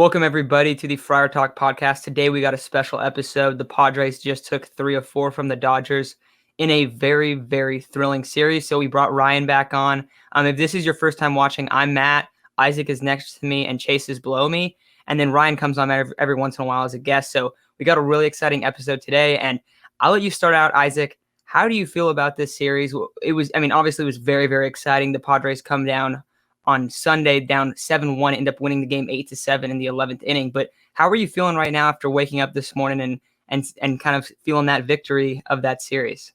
Welcome, everybody, to the Friar Talk podcast. Today, we got a special episode. The Padres just took 3 of 4 from the Dodgers in a very, very thrilling series. So we brought Ryan back on. If this is your first time watching, I'm Matt. Isaac is next to me, and Chase is below me. And then Ryan comes on every once in a while as a guest. So we got a really exciting episode today. And I'll let you start out, Isaac. How do you feel about this series? Obviously, it was very, very exciting. The Padres come down on Sunday, down 7-1, end up winning the game 8-7 in the 11th inning. But how are you feeling right now after waking up this morning and kind of feeling that victory of that series?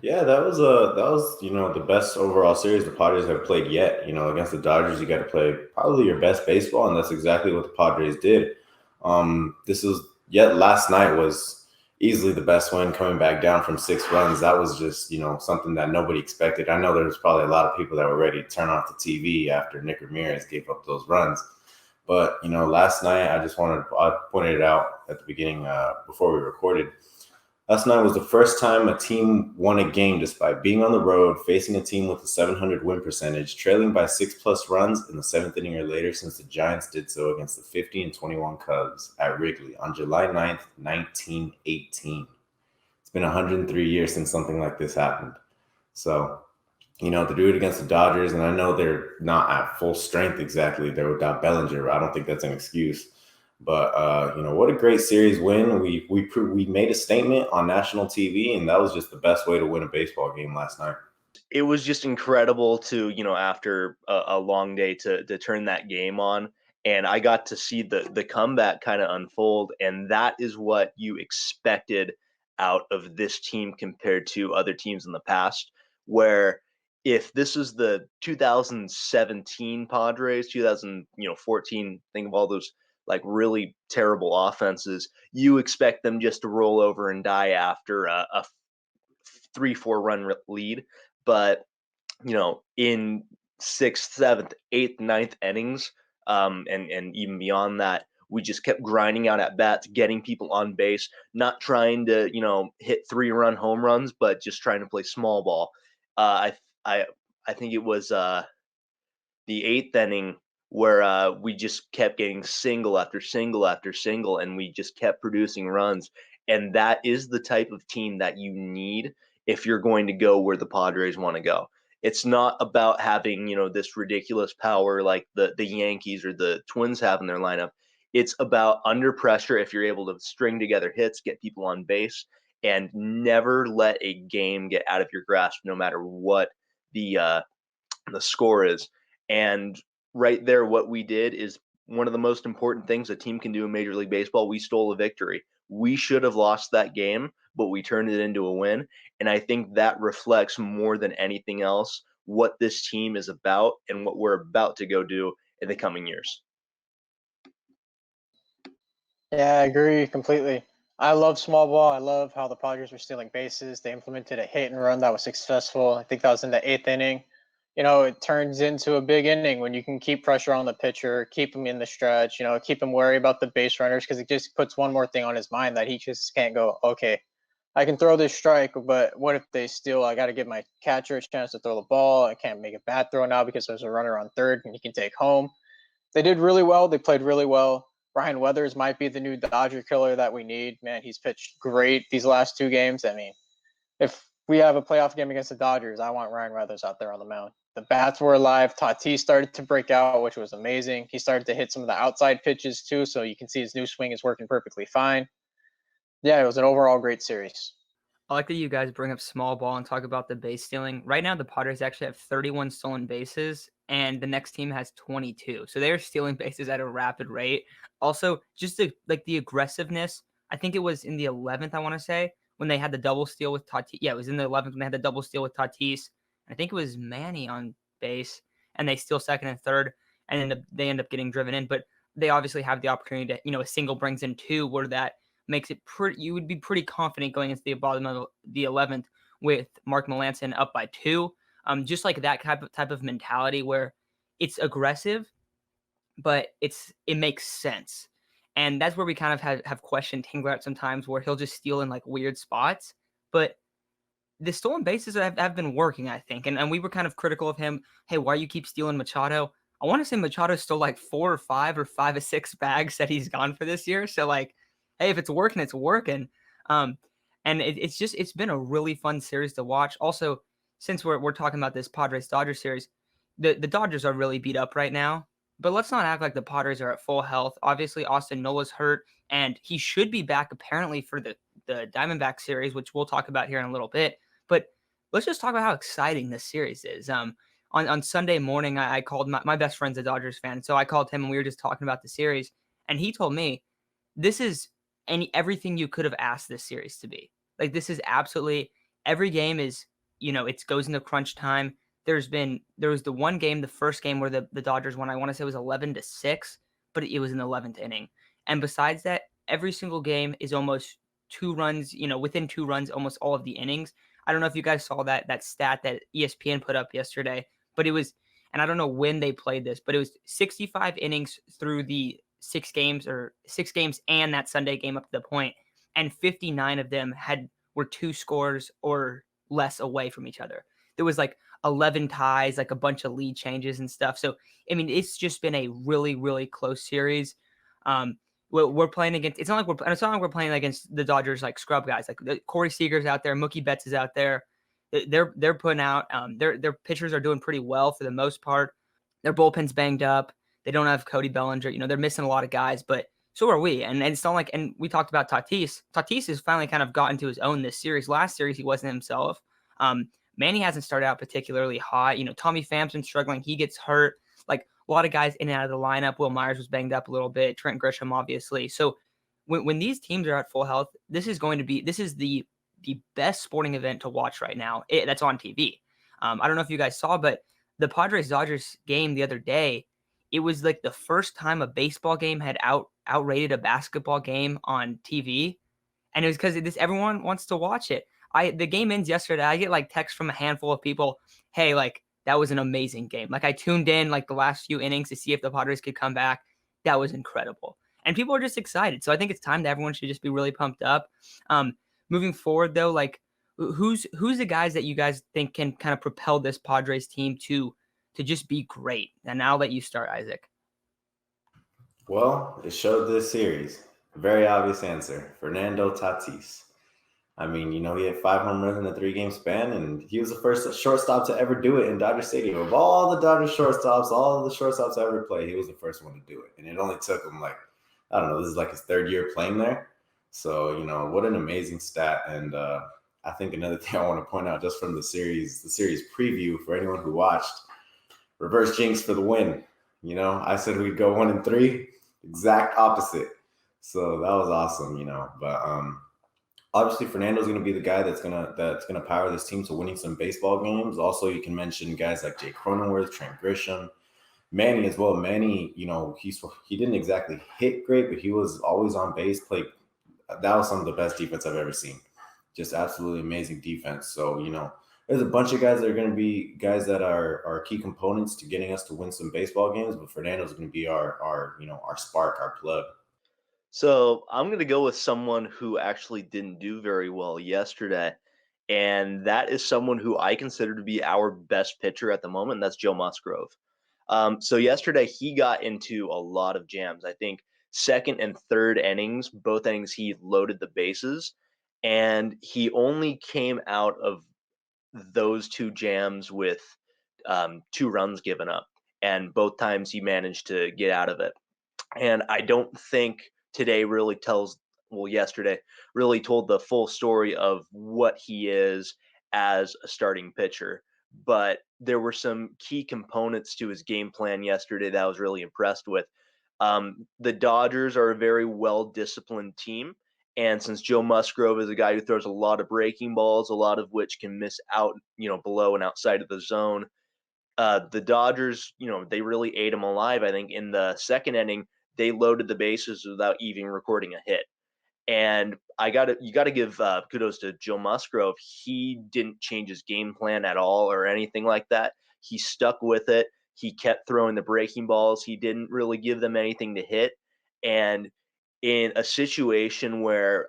Yeah, that was the best overall series the Padres have played yet. Against the Dodgers, you got to play probably your best baseball, and that's exactly what the Padres did. Last night was easily the best win, coming back down from 6 runs. That was just something that nobody expected. I know there was probably a lot of people that were ready to turn off the TV after Nick Ramirez gave up those runs. But last night I pointed it out at the beginning before we recorded. Last night was the first time a team won a game despite being on the road, facing a team with a 700 win percentage, trailing by 6+ runs in the 7th inning or later since the Giants did so against the 50-21 Cubs at Wrigley on July 9th, 1918. It's been 103 years since something like this happened. So, to do it against the Dodgers, and I know they're not at full strength exactly. They're without Bellinger. I don't think that's an excuse. But what a great series win. We made a statement on national TV, and that was just the best way to win a baseball game last night. It was just incredible to, after a long day to turn that game on. And I got to see the comeback kind of unfold. And that is what you expected out of this team compared to other teams in the past, where if this is the 2017 Padres, 2014, think of all those like really terrible offenses, you expect them just to roll over and die after a 3-4 run lead. But in 6th, 7th, 8th, 9th innings, and even beyond that, we just kept grinding out at bats, getting people on base, not trying to hit 3-run home runs, but just trying to play small ball. I think it was the 8th inning where we just kept getting single after single after single, and we just kept producing runs. And that is the type of team that you need if you're going to go where the Padres want to go. It's not about having, this ridiculous power like the Yankees or the Twins have in their lineup. It's about under pressure, if you're able to string together hits, get people on base, and never let a game get out of your grasp, no matter what the score is. And right there, what we did is one of the most important things a team can do in Major League Baseball. We stole a victory. We should have lost that game, but we turned it into a win. And I think that reflects more than anything else what this team is about and what we're about to go do in the coming years. Yeah, I agree completely. I love small ball. I love how the Padres were stealing bases. They implemented a hit and run that was successful. I think that was in the 8th inning. It turns into a big inning when you can keep pressure on the pitcher, keep him in the stretch, keep him worried about the base runners, because it just puts one more thing on his mind that he just can't go, okay, I can throw this strike, but what if they steal? I got to give my catcher a chance to throw the ball. I can't make a bad throw now because there's a runner on third and he can take home. They did really well. They played really well. Brian Weathers might be the new Dodger killer that we need. Man, he's pitched great these last 2 games. I mean, if we have a playoff game against the Dodgers, I want Ryan Weathers out there on the mound. The bats were alive. Tatis started to break out, which was amazing. He started to hit some of the outside pitches too, so you can see his new swing is working perfectly fine. Yeah, it was an overall great series. I like that you guys bring up small ball and talk about the base stealing. Right now, the Padres actually have 31 stolen bases, and the next team has 22. So they're stealing bases at a rapid rate. Also, just the aggressiveness. I think it was in the 11th, I want to say, when they had the double steal with Tatis. Yeah, it was in the 11th when they had the double steal with Tatis. I think it was Manny on base, and they steal second and third, and they end up getting driven in. But they obviously have the opportunity to, a single brings in 2, where that makes it pretty. You would be pretty confident going into the bottom of the 11th with Mark Melancon up by 2. Just like that type of mentality where it's aggressive, but it makes sense. And that's where we kind of have questioned Tingler at sometimes, where he'll just steal in like weird spots. But the stolen bases have been working, I think. And we were kind of critical of him. Hey, why you keep stealing Machado? I want to say Machado's still like 4 or 5 or 5 or 6 bags that he's gone for this year. So like, hey, if it's working, it's working. Um, and it's been a really fun series to watch. Also, since we're talking about this Padres Dodgers series, the Dodgers are really beat up right now. But let's not act like the Padres are at full health. Obviously, Austin Nola's hurt, and he should be back apparently for the Diamondback series, which we'll talk about here in a little bit. But let's just talk about how exciting this series is. On Sunday morning, I called my best friend's a Dodgers fan, so I called him and we were just talking about the series, and he told me this is everything you could have asked this series to be. Like this is absolutely every game is it goes into crunch time. There was the one game, the first game where the Dodgers won. I want to say it was 11-6, but it was in the 11th inning. And besides that, every single game is almost 2 runs. Within 2 runs, almost all of the innings. I don't know if you guys saw that stat that ESPN put up yesterday, but it was, and I don't know when they played this, but it was 65 innings through the 6 games and that Sunday game up to the point, and 59 of them were 2 scores or less away from each other. There was like 11 ties, like a bunch of lead changes and stuff. So, I mean, it's just been a really, really close series. We're playing against, it's not like we're playing against the Dodgers, like scrub guys, like Corey Seager's out there, Mookie Betts is out there. They're putting out, their pitchers are doing pretty well for the most part. Their bullpen's banged up. They don't have Cody Bellinger. They're missing a lot of guys, but so are we. And it's not like, and we talked about Tatis. Tatis has finally kind of gotten to his own this series. Last series, he wasn't himself. Manny hasn't started out particularly hot. Tommy Pham's been struggling. He gets hurt. Like a lot of guys in and out of the lineup. Will Myers was banged up a little bit. Trent Grisham, obviously. So when these teams are at full health, this is the best sporting event to watch right now. That's on TV. I don't know if you guys saw, but the Padres Dodgers game the other day, it was like the first time a baseball game had outrated a basketball game on TV, and it was because everyone wants to watch it. The game ends yesterday. I get like texts from a handful of people, hey, like that was an amazing game. Like I tuned in like the last few innings to see if the Padres could come back. That was incredible, and people are just excited. So I think it's time that everyone should just be really pumped up. Moving forward though, like who's the guys that you guys think can kind of propel this Padres team to just be great? And I'll let you start, Isaac. Well, it showed this series. Very obvious answer. Fernando Tatis. I mean, he had 5 home runs in a 3-game span, and he was the first shortstop to ever do it in Dodger Stadium. Of all the Dodger shortstops, all of the shortstops ever played, he was the first one to do it. And it only took him I don't know, this is like his 3rd year playing there. So, what an amazing stat. And I think another thing I want to point out just from the series preview for anyone who watched, reverse jinx for the win. I said we'd go 1-3, exact opposite. So that was awesome, But obviously Fernando's going to be the guy that's gonna power this team to winning some baseball games. Also, you can mention guys like Jake Cronenworth, Trent Grisham, Manny as well. Manny, he didn't exactly hit great, but he was always on base. That was some of the best defense I've ever seen. Just absolutely amazing defense. So, there's a bunch of guys that are going to be guys that are key components to getting us to win some baseball games, but Fernando's going to be our spark, our plug. So I'm going to go with someone who actually didn't do very well yesterday, and that is someone who I consider to be our best pitcher at the moment, and that's Joe Musgrove. So yesterday he got into a lot of jams. I think 2nd and 3rd innings, both innings he loaded the bases, and he only came out of those 2 jams with 2 runs given up, and both times he managed to get out of it. And I don't think yesterday really told the full story of what he is as a starting pitcher. But there were some key components to his game plan yesterday that I was really impressed with. The Dodgers are a very well-disciplined team. And since Joe Musgrove is a guy who throws a lot of breaking balls, a lot of which can miss out, below and outside of the zone, the Dodgers, they really ate him alive. I think in the 2nd inning, they loaded the bases without even recording a hit. And you gotta give kudos to Joe Musgrove. He didn't change his game plan at all or anything like that. He stuck with it. He kept throwing the breaking balls. He didn't really give them anything to hit. And in a situation where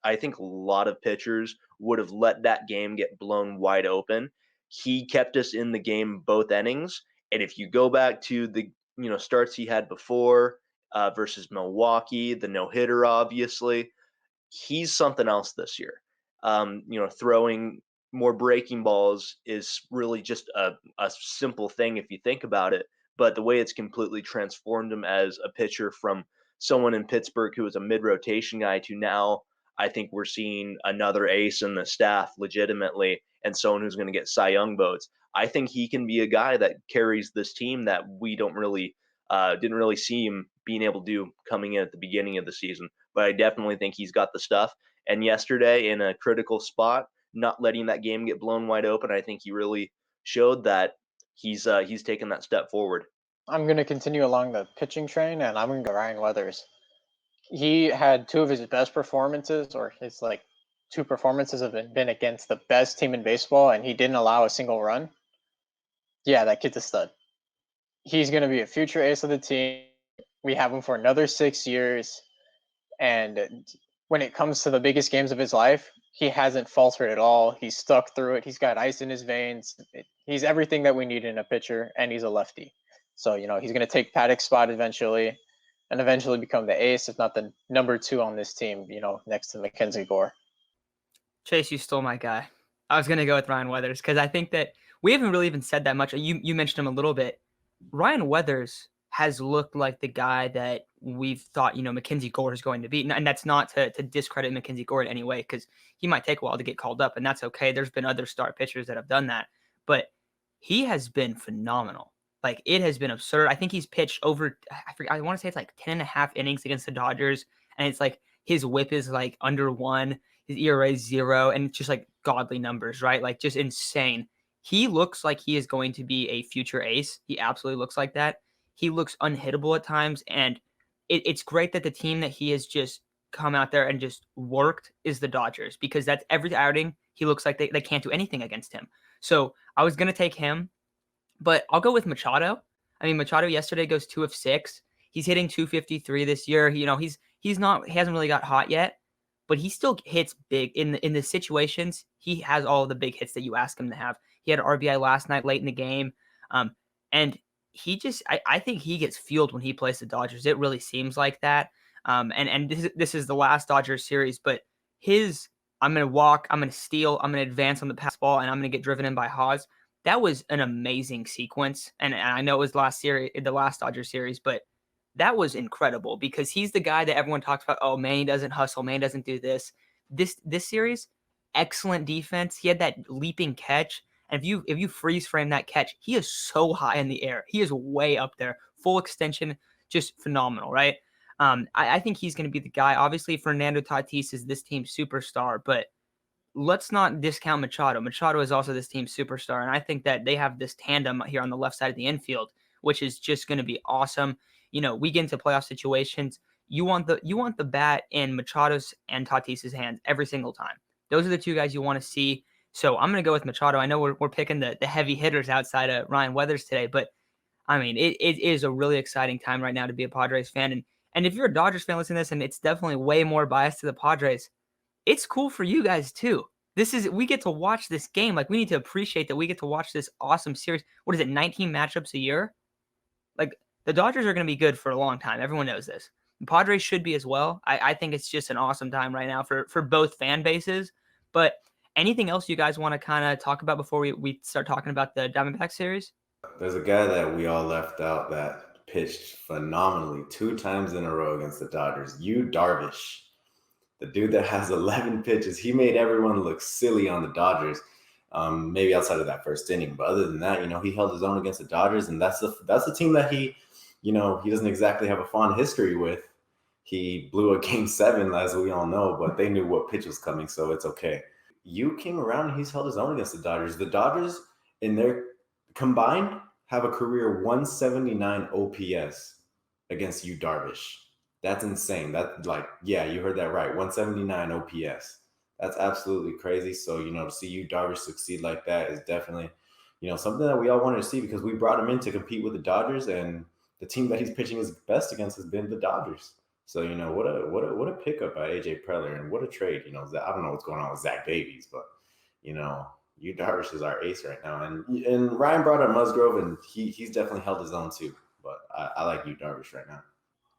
I think a lot of pitchers would have let that game get blown wide open, he kept us in the game both innings. And if you go back to the starts he had before versus Milwaukee, the no hitter, obviously, he's something else this year. Throwing more breaking balls is really just a simple thing if you think about it. But the way it's completely transformed him as a pitcher from someone in Pittsburgh who was a mid rotation guy to now, I think we're seeing another ace in the staff legitimately and someone who's going to get Cy Young votes. I think he can be a guy that carries this team that we didn't really see him being able to do coming in at the beginning of the season. But I definitely think he's got the stuff. And yesterday, in a critical spot, not letting that game get blown wide open, I think he really showed that he's taken that step forward. I'm going to continue along the pitching train, and I'm going to go Ryan Weathers. He had two of his best performances, or his two performances have been against the best team in baseball, and he didn't allow a single run. Yeah, that kid's a stud. He's going to be a future ace of the team. We have him for another 6 years. And when it comes to the biggest games of his life, he hasn't faltered at all. He's stuck through it. He's got ice in his veins. He's everything that we need in a pitcher, and he's a lefty. So, he's going to take Paddock's spot eventually and eventually become the ace, if not the number 2 on this team, next to Mackenzie Gore. Chase, you stole my guy. I was going to go with Ryan Weathers because I think that we haven't really even said that much. You mentioned him a little bit. Ryan Weathers has looked like the guy that we've thought, Mackenzie Gore is going to be. And that's not to discredit Mackenzie Gore in any way, because he might take a while to get called up, and that's okay. There's been other star pitchers that have done that. But he has been phenomenal. Like, it has been absurd. I think he's pitched over, I want to say it's like 10 and a half innings against the Dodgers. And it's like his whip is like under 1, his ERA is 0, and it's just like godly numbers, right? Like, just insane. He looks like he is going to be a future ace. He absolutely looks like that. He looks unhittable at times, and it's great that the team that he has just come out there and just worked is the Dodgers, because that's every outing he looks like they can't do anything against him. So I was going to take him, but I'll go with Machado. I mean, Machado yesterday goes 2 of 6. He's hitting 253 this year. He hasn't really got hot yet, but he still hits big in the situations. He has all of the big hits that you ask him to have. He had an RBI last night late in the game. And he just, I think he gets fueled when he plays the Dodgers. It really seems like that. And this is the last Dodgers series, but I'm going to walk, I'm going to steal, I'm going to advance on the pass ball, and I'm going to get driven in by Haas. That was an amazing sequence. And I know it was the last Dodgers series, but that was incredible because he's the guy that everyone talks about. Oh, man, he doesn't hustle. Man, doesn't do this. This series, excellent defense. He had that leaping catch. And if you freeze frame that catch, he is so high in the air. He is way up there. Full extension, just phenomenal, right? I think he's going to be the guy. Obviously, Fernando Tatis is this team's superstar, but let's not discount Machado. Machado is also this team's superstar, and I think that they have this tandem here on the left side of the infield, which is just going to be awesome. We get into playoff situations. You want the bat in Machado's and Tatis's hands every single time. Those are the two guys you want to see. So I'm going to go with Machado. I know we're picking the heavy hitters outside of Ryan Weathers today, but I mean, it is a really exciting time right now to be a Padres fan. And if you're a Dodgers fan listening to this, and it's definitely way more biased to the Padres, it's cool for you guys too. We get to watch this game. Like, we need to appreciate that we get to watch this awesome series. What is it, 19 matchups a year? Like, the Dodgers are going to be good for a long time. Everyone knows this. The Padres should be as well. I think it's just an awesome time right now for both fan bases. But anything else you guys want to kind of talk about before we start talking about the Diamondback series? There's a guy that we all left out that pitched phenomenally 2 times in a row against the Dodgers, Yu Darvish. The dude that has 11 pitches, he made everyone look silly on the Dodgers, maybe outside of that first inning. But other than that, he held his own against the Dodgers, and that's the team that he doesn't exactly have a fond history with. He blew a Game 7, as we all know, but they knew what pitch was coming, so it's okay. Yu came around, and he's held his own against the Dodgers. The Dodgers, in their combined, have a career 179 OPS against Yu Darvish. That's insane. You heard that right. 179 OPS. That's absolutely crazy. So, to see Yu Darvish succeed like that is definitely, something that we all wanted to see, because we brought him in to compete with the Dodgers, and the team that he's pitching his best against has been the Dodgers. So, what a pickup by AJ Preller, and what a trade. I don't know what's going on with Zach Davies, but, Yu Darvish is our ace right now, and Ryan brought up Musgrove, and he's definitely held his own too. But I like Yu Darvish right now.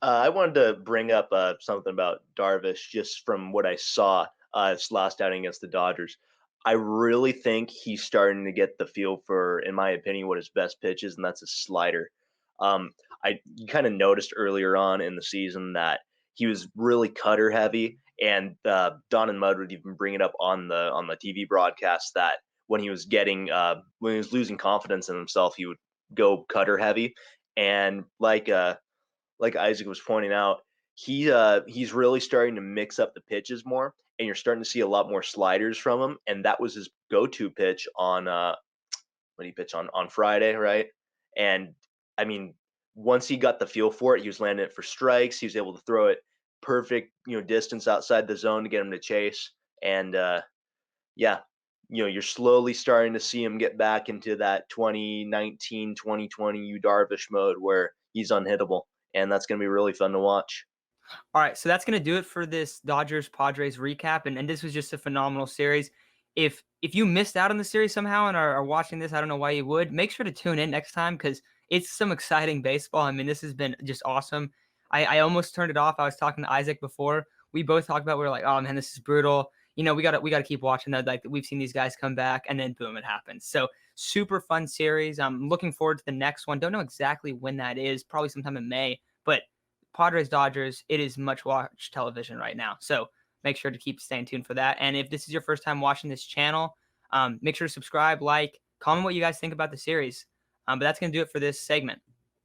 I wanted to bring up something about Darvish just from what I saw his last outing against the Dodgers. I really think he's starting to get the feel for, in my opinion, what his best pitch is, and that's a slider. I kind of noticed earlier on in the season that he was really cutter heavy, and Don and Mudd would even bring it up on the TV broadcast that when he was losing confidence in himself, he would go cutter heavy, and like Isaac was pointing out, he's really starting to mix up the pitches more, and you're starting to see a lot more sliders from him. And that was his go-to pitch on when he pitched on Friday, right? And I mean, once he got the feel for it, he was landing it for strikes. He was able to throw it perfect, distance outside the zone to get him to chase. And yeah, you're slowly starting to see him get back into that 2019, 2020 Yu Darvish mode where he's unhittable. And that's going to be really fun to watch. All right, so that's going to do it for this Dodgers-Padres recap, and this was just a phenomenal series. If you missed out on the series somehow and are watching this, I don't know why you would, make sure to tune in next time because it's some exciting baseball. I mean, this has been just awesome. I almost turned it off. I was talking to Isaac before. We both talked about, we were like, oh, man, this is brutal. We gotta keep watching that. Like, we've seen these guys come back, and then boom, it happens. So super fun series. I'm looking forward to the next one. Don't know exactly when that is, probably sometime in May, but Padres Dodgers, it is much watched television right now. So make sure to keep staying tuned for that. And if this is your first time watching this channel, make sure to subscribe, like, comment what you guys think about the series. But that's going to do it for this segment.